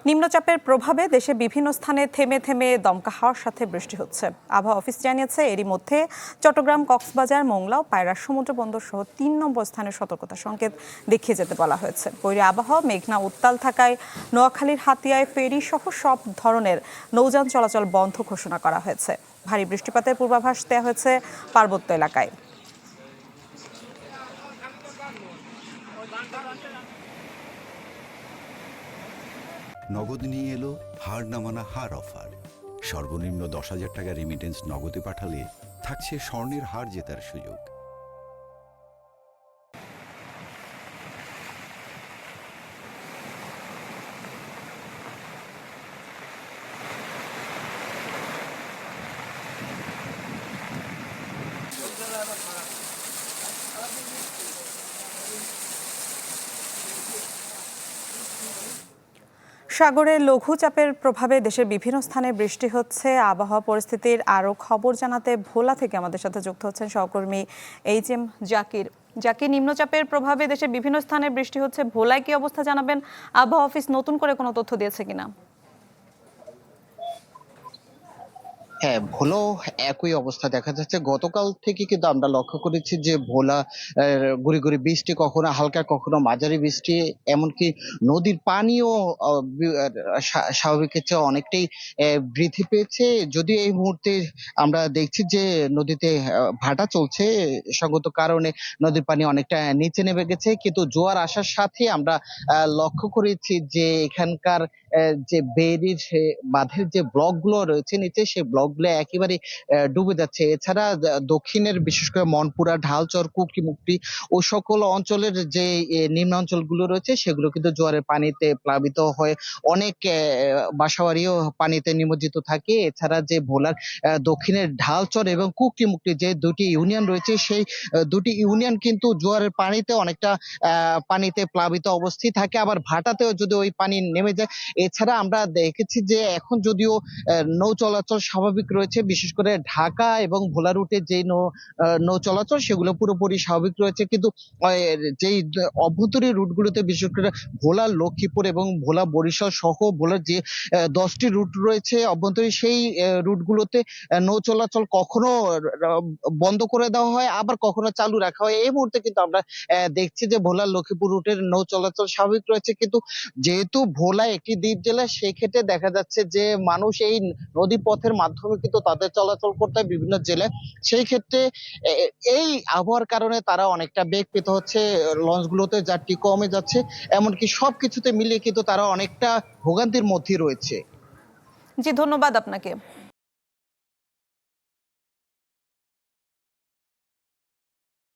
নিম্নচাপের প্রভাবে দেশে বিভিন্ন স্থানে থেমে থেমে দমকা হাওয়ার সাথে বৃষ্টি হচ্ছে। আবহাওয়া অফিস জানিয়েছে, এরই মধ্যে চট্টগ্রাম, কক্সবাজার, মোংলা ও পায়রা সমুদ্র বন্দর সহ ৩ নম্বর স্থানে সতর্কতা সংকেত দেখিয়ে যেতে বলা হয়েছে। বৈরী আবহাওয়া, মেঘনা উত্তাল থাকায় নোয়াখালীর হাতিয়ায় ফেরি সহ সব ধরনের নৌযান চলাচল বন্ধ ঘোষণা করা হয়েছে। ভারী বৃষ্টিপাতের পূর্বাভাস দেওয়া হয়েছে পার্বত্য এলাকায়। নগদ নিয়ে এলো হার না মানা হার অফার। সর্বনিম্ন 10,000 টাকা রেমিটেন্স নগদে পাঠালে থাকছে স্বর্ণের হার জেতার সুযোগ। সাগরে লঘুচাপের প্রভাবে দেশের বিভিন্ন স্থানে বৃষ্টি হচ্ছে। আবহাওয়া পরিস্থিতির আরও খবর জানাতে ভোলা থেকে আমাদের সাথে যুক্ত হচ্ছেন সহকর্মী HM জাকির। জাকির, নিম্নচাপের প্রভাবে দেশের বিভিন্ন স্থানে বৃষ্টি হচ্ছে, ভোলায় কি অবস্থা জানাবেন? আবহাওয়া অফিস নতুন করে কোনো তথ্য দিয়েছে কিনা? হ্যাঁ, ভোলাও একই অবস্থা দেখা যাচ্ছে। গতকাল থেকে কিন্তু আমরা লক্ষ্য করেছি যে ভোলা গুড়ি গুড়ি বৃষ্টি, কখনো হালকা কখনো মাঝারি বৃষ্টি, এমনকি নদীর পানিও স্বাভাবিকের চেয়ে অনেকটাই বৃদ্ধি পেয়েছে। যদিও এই মুহূর্তে আমরা দেখছি যে নদীতে ভাটা চলছে, সঙ্গত কারণে নদীর পানি অনেকটা নিচে নেমে গেছে, কিন্তু জোয়ার আসার সাথে আমরা লক্ষ্য করেছি যে এখানকার যে বেড়ির বাঁধের যে ব্লকগুলো রয়েছে নিচে, সেই ব্লকগুলো একেবারে ডুবে যাচ্ছে। এছাড়া দক্ষিণের বিশেষ করে মনপুরা, ঢালচর, কুকিমুক্তি ও সকল অঞ্চলের যে নিম্নাঞ্চলগুলো রয়েছে সেগুলো কিন্তু জোয়ারের পানিতে প্লাবিত হয়ে অনেক বাসাবাড়িও পানিতে নিমজ্জিত থাকে। এছাড়া যে ভোলার দক্ষিণের ঢালচর এবং কুকিমুক্তি যে দুটি ইউনিয়ন রয়েছে, সেই দুটি ইউনিয়ন কিন্তু জোয়ারের পানিতে অনেকটা পানিতে প্লাবিত অবস্থায় থাকে। আবার ভাটাতেও যদি ওই পানি নেমে যায়। এছাড়া আমরা দেখেছি যে এখন যদিও নৌ চলাচল স্বাভাবিক রয়েছে, বিশেষ করে ঢাকা এবং ভোলা রুটে যে নৌ চলাচল সেগুলো পুরোপুরি স্বাভাবিক রয়েছে, কিন্তু যেই অভ্যন্তরীণ রুটগুলোতে বিশেষ করে ভোলা, লক্ষ্মীপুর এবং ভোলা, বরিশাল সহ ভোলার যে 10টি রুট রয়েছে অভ্যন্তরীণ, সেই রুটগুলোতে নৌ চলাচল কখনো বন্ধ করে দেওয়া হয়, আবার কখনো চালু রাখা হয়। এই মুহূর্তে কিন্তু আমরা দেখছি যে ভোলা, লক্ষ্মীপুর রুটের নৌ চলাচল স্বাভাবিক রয়েছে, কিন্তু যেহেতু ভোলা একটি দ্বীপ জেলা, সেই ক্ষেত্রে দেখা যাচ্ছে যে মানুষ এই নদী পথের মাধ্যমে কিন্তু তাদের চলাচল করতে হয় বিভিন্ন জেলায়। সেই ক্ষেত্রে এই আবহাওয়ার কারণে তারা অনেকটা বেগ পেতে হচ্ছে, লঞ্চগুলোতে যাত্রী কমে যাচ্ছে, এমনকি সবকিছুতে মিলিয়ে কিন্তু তারা অনেকটা ভোগান্তির মধ্যে রয়েছে। জি, ধন্যবাদ আপনাকে।